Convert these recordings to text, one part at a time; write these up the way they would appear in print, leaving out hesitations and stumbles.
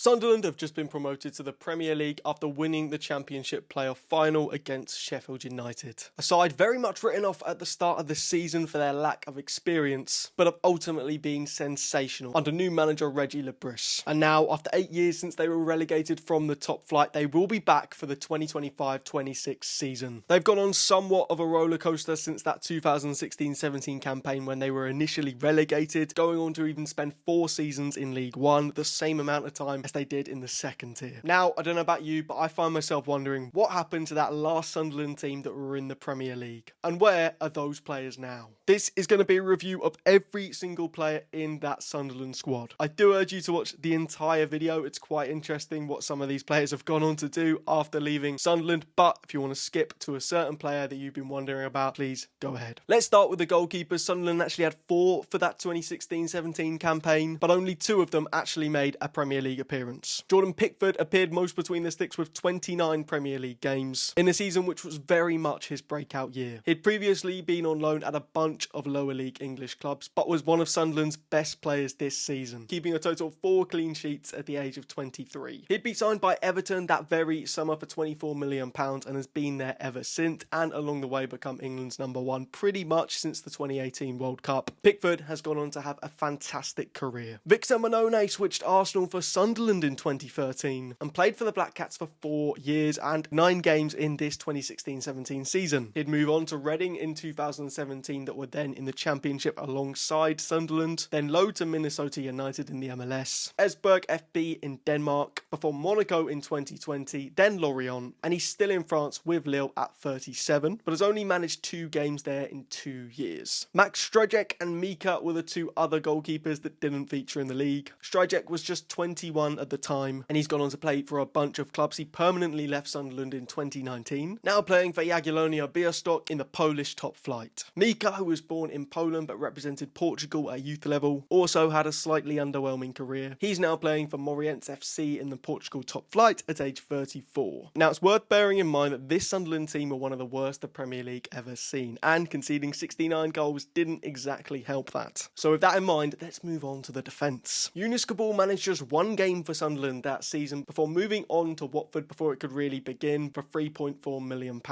Sunderland have just been promoted to the Premier League after winning the Championship playoff final against Sheffield United. A side very much written off at the start of the season for their lack of experience, but have ultimately been sensational under new manager Reggie Lebris. And now, after 8 years since they were relegated from the top flight, they will be back for the 2025-26 season. They've gone on somewhat of a rollercoaster since that 2016-17 campaign when they were initially relegated, going on to even spend 4 seasons in League One, the same amount of time as they did in the second tier. Now, I don't know about you, but I find myself wondering what happened to that last Sunderland team that were in the Premier League, and where are those players now? This is going to be a review of every single player in that Sunderland squad. I do urge you to watch the entire video. It's quite interesting what some of these players have gone on to do after leaving Sunderland, but if you want to skip to a certain player that you've been wondering about, please go ahead. Let's start with the goalkeepers. Sunderland actually had 4 for that 2016-17 campaign, but only 2 of them actually made a Premier League appearance. Jordan Pickford appeared most between the sticks with 29 Premier League games in a season which was very much his breakout year. He'd previously been on loan at a bunch of lower league English clubs, but was one of Sunderland's best players this season, keeping a total of 4 clean sheets at the age of 23. He'd be signed by Everton that very summer for £24 million and has been there ever since, and along the way become England's #1 pretty much since the 2018 World Cup. Pickford has gone on to have a fantastic career. Victor Mannone switched Arsenal for Sunderland in 2013 and played for the Black Cats for 4 years and 9 games in this 2016-17 season. He'd move on to Reading in 2017 that were then in the Championship alongside Sunderland, then loaned to Minnesota United in the MLS, Esbjerg FB in Denmark, before Monaco in 2020, then Lorient, and he's still in France with Lille at 37, but has only managed 2 games there in 2 years. Max Stryjek and Mika were the 2 other goalkeepers that didn't feature in the league. Stryjek was just 21 at the time, and he's gone on to play for a bunch of clubs. He permanently left Sunderland in 2019, now playing for Jagiellonia Białystok in the Polish top flight. Mika, who was born in Poland but represented Portugal at youth level, also had a slightly underwhelming career. He's now playing for Moreirense FC in the Portugal top flight at age 34. Now, it's worth bearing in mind that this Sunderland team were one of the worst the Premier League ever seen, and conceding 69 goals didn't exactly help that. So with that in mind, let's move on to the defence. Yunus Kabul managed just 1 game for Sunderland that season before moving on to Watford before it could really begin for £3.4 million.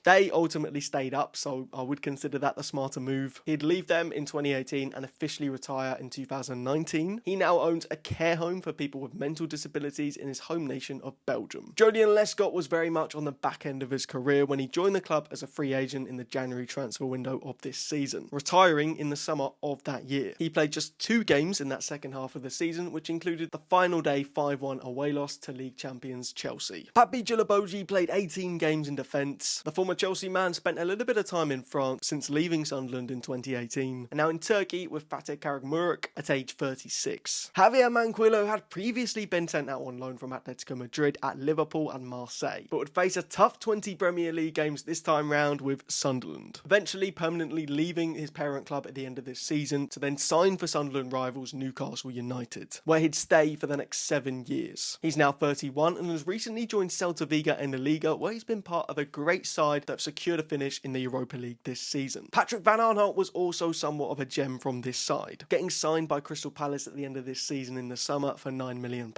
They ultimately stayed up, so I would consider that the smarter move. He'd leave them in 2018 and officially retire in 2019. He now owns a care home for people with mental disabilities in his home nation of Belgium. Jodian Lescott was very much on the back end of his career when he joined the club as a free agent in the January transfer window of this season, retiring in the summer of that year. He played just 2 games in that second half of the season, which included the final day 5-1 away loss to league champions Chelsea. Papi Djilabodji played 18 games in defence. The former Chelsea man spent a little bit of time in France since leaving Sunderland in 2018, and now in Turkey with Fatih Karagümrük at age 36. Javier Manquillo had previously been sent out on loan from Atletico Madrid at Liverpool and Marseille, but would face a tough 20 Premier League games this time round with Sunderland, eventually permanently leaving his parent club at the end of this season to then sign for Sunderland rivals Newcastle United, where he'd stay for the next 7 years. He's now 31 and has recently joined Celta Vigo in the Liga, where he's been part of a great side that have secured a finish in the Europa League this season. Patrick Van Aanholt was also somewhat of a gem from this side, getting signed by Crystal Palace at the end of this season in the summer for £9 million,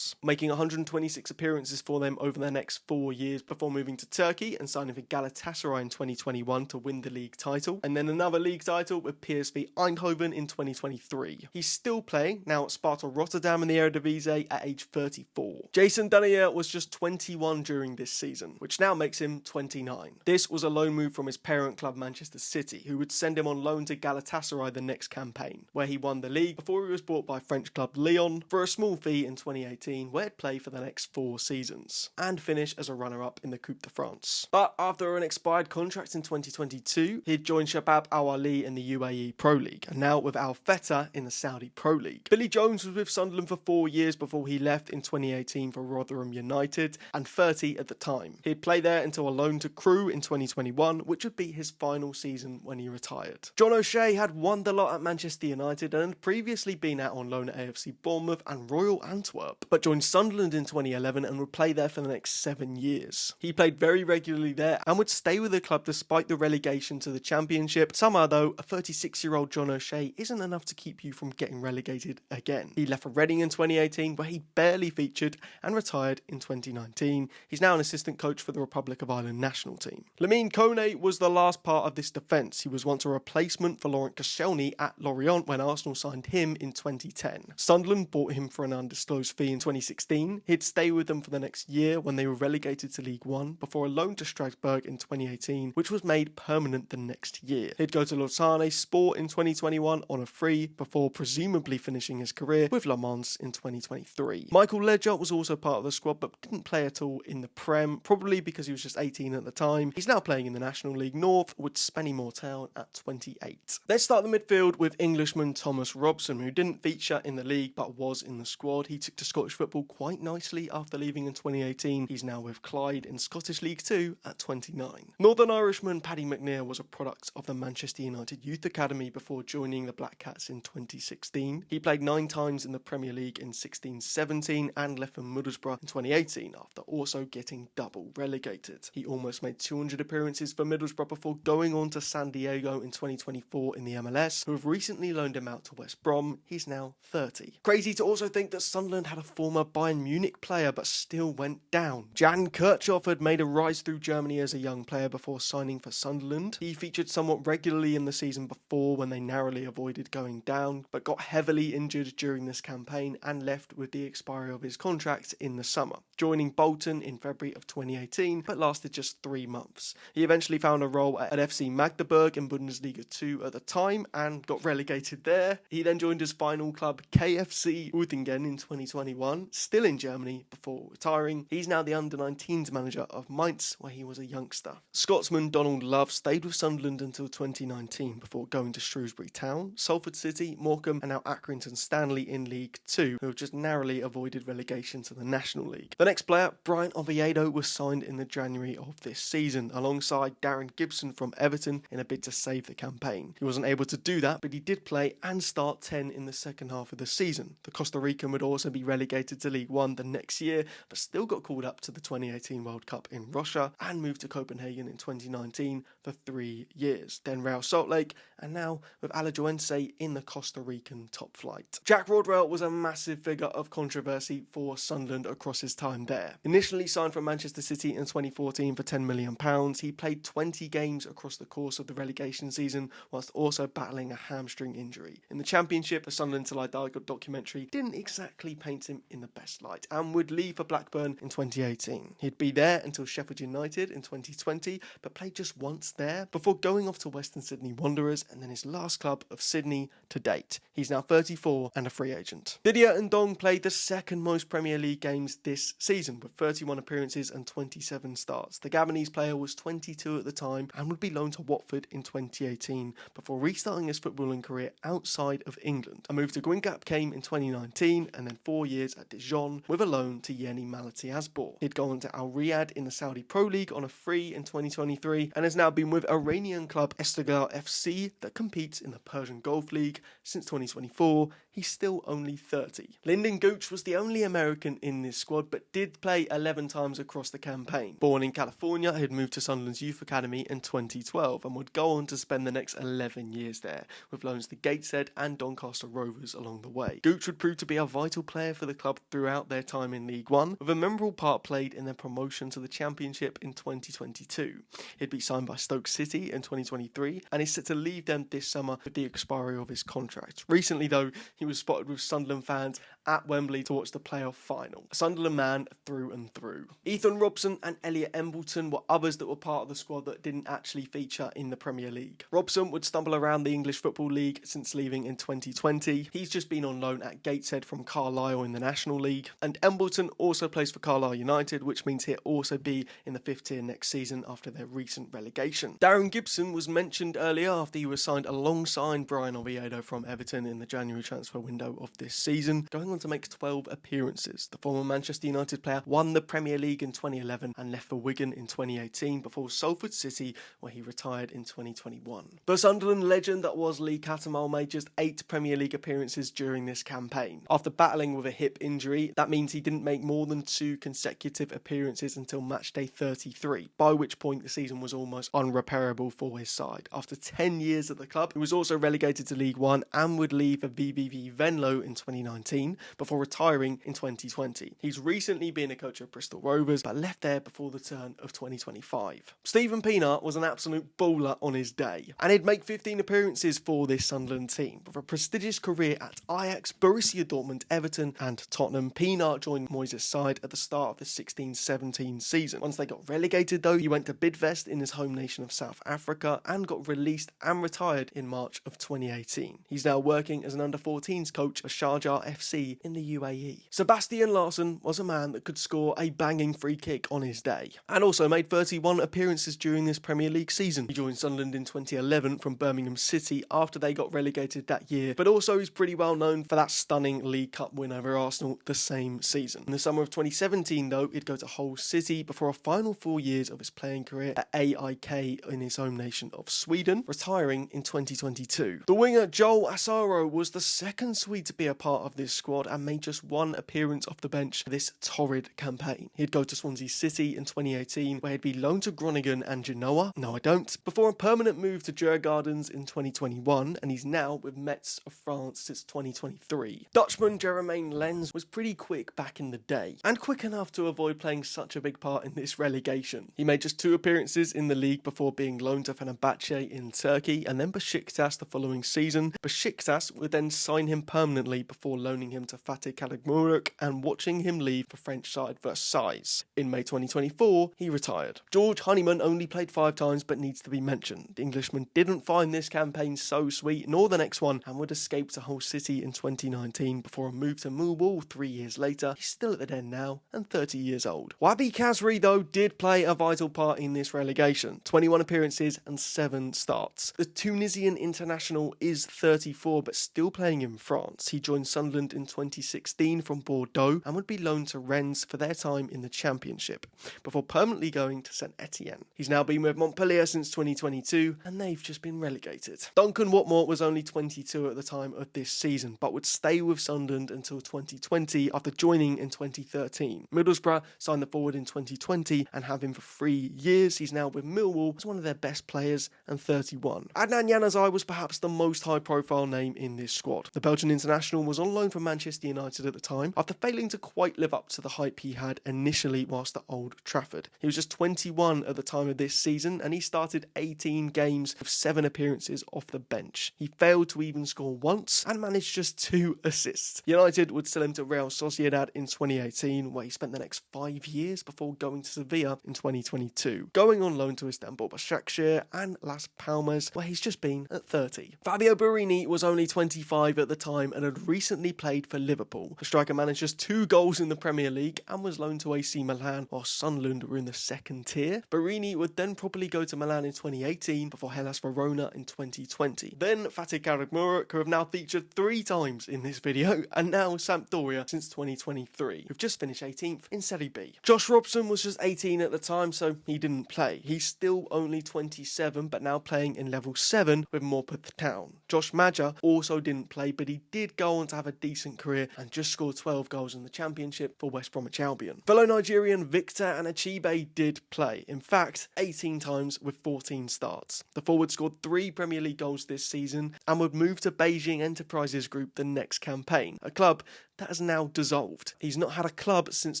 making 126 appearances for them over the next 4 years before moving to Turkey and signing for Galatasaray in 2021 to win the league title, and then another league title with PSV Eindhoven in 2023. He's still playing, now at Sparta Rotterdam in the Eredivisie at age 34. Jason Dunnier was just 21 during this season, which now makes him 29. This was a loan move from his parent club Manchester City, who would send him on loan to Galatasaray the next campaign, where he won the league before he was bought by French club Lyon for a small fee in 2018, where he'd play for the next 4 seasons, and finish as a runner-up in the Coupe de France. But after an expired contract in 2022, he'd joined Shabab Al Ahly in the UAE Pro League, and now with Al Fetta in the Saudi Pro League. Billy Jones was with Sunderland for 4 years before he left in 2018 for Rotherham United, and 30 at the time. He'd play there until a loan to Crewe in 2021, which would be his final season when he retired. John O'Shea had won the lot at Manchester United and had previously been out on loan at AFC Bournemouth and Royal Antwerp, but joined Sunderland in 2011 and would play there for the next 7 years. He played very regularly there and would stay with the club despite the relegation to the Championship. Somehow though, a 36-year-old John O'Shea isn't enough to keep you from getting relegated again. He left for Reading in 2018, where where he barely featured and retired in 2019. He's now an assistant coach for the Republic of Ireland national team. Lamine Kone was the last part of this defence. He was once a replacement for Laurent Koscielny at Lorient when Arsenal signed him in 2010. Sunderland bought him for an undisclosed fee in 2016. He'd stay with them for the next year when they were relegated to League One before a loan to Strasbourg in 2018, which was made permanent the next year. He'd go to Lausanne Sport in 2021 on a free before presumably finishing his career with Le Mans in 2023. Michael Ledger was also part of the squad but didn't play at all in the Prem, probably because he was just 18 at the time. He's now playing in the National League North with Spenny Mortel at 28. Let's start the midfield with Englishman Thomas Robson, who didn't feature in the league but was in the squad. He took to Scottish football quite nicely after leaving in 2018. He's now with Clyde in Scottish League 2 at 29. Northern Irishman Paddy McNair was a product of the Manchester United Youth Academy before joining the Black Cats in 2016. He played 9 times in the Premier League in 16-17 and left for Middlesbrough in 2018 after also getting double relegated. He almost made 200 appearances for Middlesbrough before going on to San Diego in 2024 in the MLS, who have recently loaned him out to West Brom. He's now 30. Crazy to also think that Sunderland had a former Bayern Munich player but still went down. Jan Kirchhoff had made a rise through Germany as a young player before signing for Sunderland. He featured somewhat regularly in the season before when they narrowly avoided going down, but got heavily injured during this campaign and left with the expiry of his contract in the summer, joining Bolton in February of 2018, but lasted just 3 months. He eventually found a role at FC Magdeburg in Bundesliga 2 at the time and got relegated there. He then joined his final club KFC Uerdingen in 2021, still in Germany, before retiring. He's now the under-19s manager of Mainz, where he was a youngster. Scotsman Donald Love stayed with Sunderland until 2019 before going to Shrewsbury Town, Salford City, Morecambe and now Accrington Stanley in League 2, who have just narrowly avoided relegation to the National League. The next player, Brian Oviedo, was signed in the January of this season alongside Darren Gibson from Everton in a bid to save the campaign. He wasn't able to do that, but he did play and start 10 in the second half of the season. The Costa Rican would also be relegated to League One the next year, but still got called up to the 2018 World Cup in Russia and moved to Copenhagen in 2019 for 3 years. Then Real Salt Lake, and now with Alajuelense in the Costa Rican top flight. Jack Rodwell was a massive figure of controversy for Sunderland across his time there. Initially signed from Manchester City in 2014 for £10 million, he played 20 games across the course of the relegation season whilst also battling a hamstring injury. In the Championship, a Sunderland Till I Die documentary didn't exactly paint him in the best light and would leave for Blackburn in 2018. He'd be there until Sheffield United in 2020, but played just once there before going off to Western Sydney Wanderers and then his last club of Sydney to date. He's now 34 and a free agent. Didier Ndong played the second most Premier League games this season with 31 appearances and 27 starts. The Gabonese player was 22 at the time and would be loaned to Watford in 2018 before restarting his footballing career outside of England. A move to Guingamp came in 2019 and then 4 years at Dijon with a loan to Yeni Malatyaspor. He'd gone to Al Riyadh in the Saudi Pro League on a free in 2023 and has now been with Iranian club Esteghlal FC that competes in the Persian Gulf League since 2024. He's still only 30. Lyndon Gooch was the only American in this squad but did play 11 times across the campaign. Born in California, he had moved to Sunderland's Youth Academy in 2012 and would go on to spend the next 11 years there, with loans to Gateshead and Doncaster Rovers along the way. Gooch would prove to be a vital player for the club throughout their time in League One, with a memorable part played in their promotion to the Championship in 2022. He'd be signed by Stoke City in 2023 and is set to leave them this summer with the expiry of his contract. Recently though, he was spotted with Sunderland fans at Wembley to watch the playoff final. A Sunderland man through and through. Ethan Robson and Elliot Embleton were others that were part of the squad that didn't actually feature in the Premier League. Robson would stumble around the English Football League since leaving in 2020. He's just been on loan at Gateshead from Carlisle in the National League. And Embleton also plays for Carlisle United, which means he'll also be in the 5th tier next season after their recent relegation. Darren Gibson was mentioned earlier after he was signed alongside Brian Oviedo from Everton in the January transfer window of this season, going on to make 12 appearances. The former Manchester United player won the Premier League in 2011 and left for Wigan in 2018 before Salford City, where he retired in 2021. The Sunderland legend that was Lee Cattermole made just 8 Premier League appearances during this campaign. After battling with a hip injury, that means he didn't make more than 2 consecutive appearances until matchday 33, by which point the season was almost unrepairable for his side. After 10 years at the club, he was also relegated to League One and would leave for VVV Venlo in 2019, before retiring in 2020. He's recently been a coach of Bristol Rovers, but left there before the turn of 2025. Steven Pienaar was an absolute baller on his day, and he'd make 15 appearances for this Sunderland team. With a prestigious career at Ajax, Borussia Dortmund, Everton and Tottenham, Pienaar joined Moyes' side at the start of the 16-17 season. Once they got relegated though, he went to Bidvest in his home nation of South Africa and got released and retired in March of 2018. He's now working as an under-14s coach for Sharjah FC in the UAE. Sebastian Larsson was a man that could score a banging free kick on his day, and also made 31 appearances during this Premier League season. He joined Sunderland in 2011 from Birmingham City after they got relegated that year, but also he's pretty well known for that stunning League Cup win over Arsenal the same season. In the summer of 2017 though, he'd go to Hull City before a final 4 years of his playing career at AIK in his home nation of Sweden, retiring in 2022. The winger Joel Asaro was the second Swede to be a part of this squad and made just one appearance off the bench for this torrid campaign. He'd go to Swansea City in 2018, where he'd be loaned to Groningen and Genoa, no I don't, before a permanent move to Djurgårdens in 2021, and he's now with Metz of France since 2023. Dutchman Jermain Lens was pretty quick back in the day, and quick enough to avoid playing such a big part in this relegation. He made just 2 appearances in the league before being loaned to Fenerbahce in Turkey and then Besiktas the following season. Besiktas would then sign him permanently before loaning him to Fatih Karagümrük and watching him leave for French side Versailles. In May 2024, he retired. George Honeyman only played 5 times but needs to be mentioned. The Englishman didn't find this campaign so sweet nor the next one and would escape to Hull City in 2019 before a move to Millwall 3 years later. He's still at the den now and 30 years old. Wabi Kazri though did play a vital part in this relegation. 21 appearances and 7 starts. The Tunisian international is 34 but still playing in France. He joined Sunderland in 2016 from Bordeaux and would be loaned to Rennes for their time in the Championship, before permanently going to Saint Etienne. He's now been with Montpellier since 2022 and they've just been relegated. Duncan Watmore was only 22 at the time of this season but would stay with Sunderland until 2020 after joining in 2013. Middlesbrough signed the forward in 2020 and have him for 3 years. He's now with Millwall as one of their best players and 31. Adnan Januzaj was perhaps the most high-profile name in this squad. The Belgian international was on loan from Manchester United at the time after failing to quite live up to the hype he had initially whilst at Old Trafford. He was just 21 at the time of this season and he started 18 games with 7 appearances off the bench. He failed to even score once and managed just 2 assists. United would sell him to Real Sociedad in 2018, where he spent the next 5 years before going to Sevilla in 2022, going on loan to Istanbul Başakşehir and Las Palmas, where he's just been at 30. Fabio Borini was only 25 at the time and had recently played for Liverpool. The striker managed just 2 goals in the Premier League and was loaned to AC Milan while Sunderland were in the 2nd tier. Borini would then probably go to Milan in 2018 before Hellas Verona in 2020. Then Fatih Karagümrük, who have now featured 3 times in this video, and now Sampdoria since 2023, who've just finished 18th in Serie B. Josh Robson was just 18 at the time, so he didn't play. He's still only 27, but now playing in level 7 with Morpeth Town. Josh Maja also didn't play, but he did go on to have a decent career and just scored 12 goals in the Championship for West Bromwich Albion. Fellow Nigerian Victor Anachibe did play, in fact 18 times with 14 starts. The forward scored 3 Premier League goals this season and would move to Beijing Enterprises Group the next campaign, a club that has now dissolved. He's not had a club since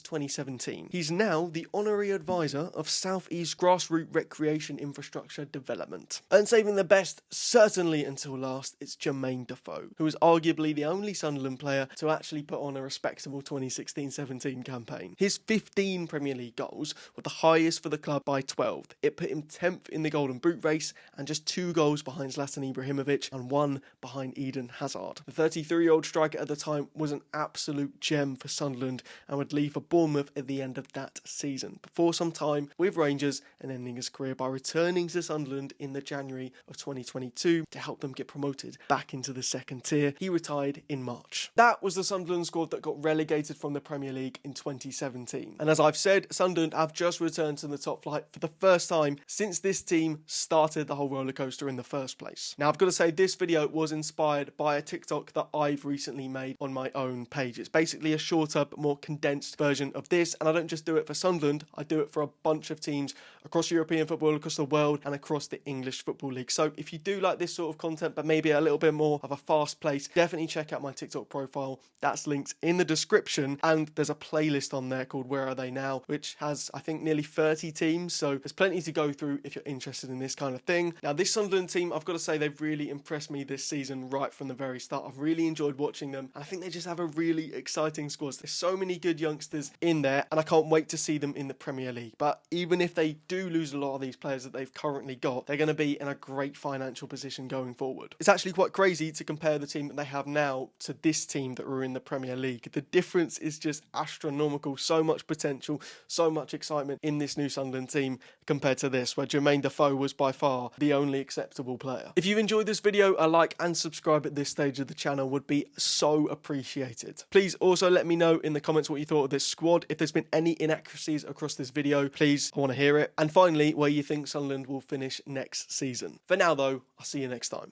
2017. He's now the honorary advisor of South East Grassroots Recreation Infrastructure Development. And saving the best, certainly until last, it's Jermain Defoe, who is arguably the only Sunderland player to actually put on a respectable 2016-17 campaign. His 15 Premier League goals were the highest for the club by 12. It put him 10th in the Golden Boot race and just 2 goals behind Zlatan Ibrahimovic and 1 behind Eden Hazard. The 33-year-old striker at the time was an absolute gem for Sunderland and would leave for Bournemouth at the end of that season, before some time with Rangers and ending his career by returning to Sunderland in the January of 2022 to help them get promoted back into the 2nd tier. He retired in March. That was the Sunderland squad that got relegated from the Premier League in 2017. And as I've said, Sunderland have just returned to the top flight for the first time since this team started the whole rollercoaster in the first place. Now I've got to say, this video was inspired by a TikTok that I've recently made on my own page. It's basically a shorter but more condensed version of this, and I don't just do it for Sunderland, I do it for a bunch of teams across European football, across the world, and across the English Football League. So if you do like this sort of content, but maybe a little bit more of a fast pace, definitely check out my TikTok profile. That's linked in the description, and there's a playlist on there called Where Are They Now, which has, I think, nearly 30 teams, so there's plenty to go through if you're interested in this kind of thing. Now, this Sunderland team, I've got to say, they've really impressed me this season right from the very start. I've really enjoyed watching them, and I think they just have a really exciting squad. There's so many good youngsters in there, and I can't wait to see them in the Premier League. But even if they do lose a lot of these players that they've currently got, they're going to be in a great financial position going forward. It's actually quite crazy to compare the team that they have now to this team that were in the Premier League. The difference is just astronomical. So much potential, so much excitement in this new Sunderland team compared to this, where Jermain Defoe was by far the only acceptable player. If you enjoyed this video, a like and subscribe at this stage of the channel would be so appreciated. Please also let me know in the comments what you thought of this squad. If there's been any inaccuracies across this video, please, I want to hear it. And finally, where you think Sunderland will finish next season. For now though, I'll see you next time.